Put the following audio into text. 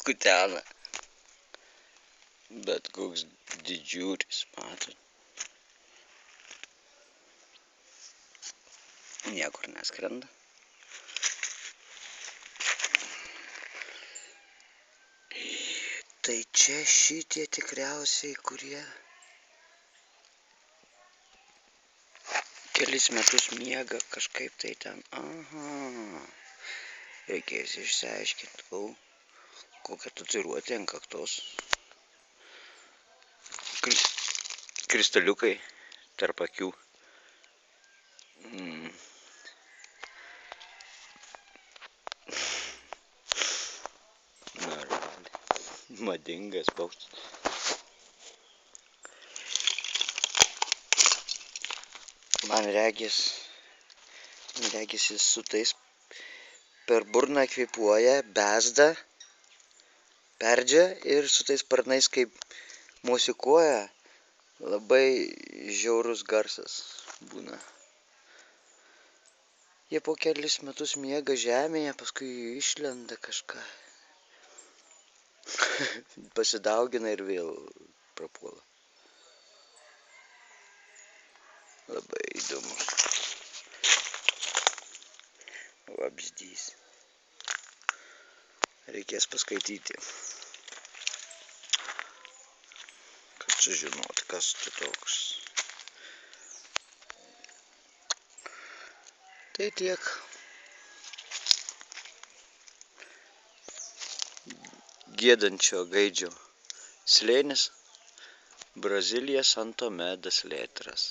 Kutena. Bet koks didžiulis, matot. Niekur neskrenda. Tai čia šitie tikriausiai, kurie kelis metus miega kažkaip tai ten. Aha. Reikės išsiaiškinti. Kokia tatuiruotė ant kaktos. Kristaliukai tarp akių. Madingas paukštis. Man regis jis su tais per burną kvėpuoja, bezda, perdžia ir su tais sparnais kaip mosikuoja. Labai žiaurus garsas būna. Jie po kelis metus miega žemėje, paskui išlenda kažką. Pasidaugina ir vėl prapuola. Labai įdomus. Vabzdys. Reikės paskaityti. Kad sužinot, kas tu toks. Tai tiek. Giedančio gaidžio slėnis. Brazilija, San Tomé das Letras.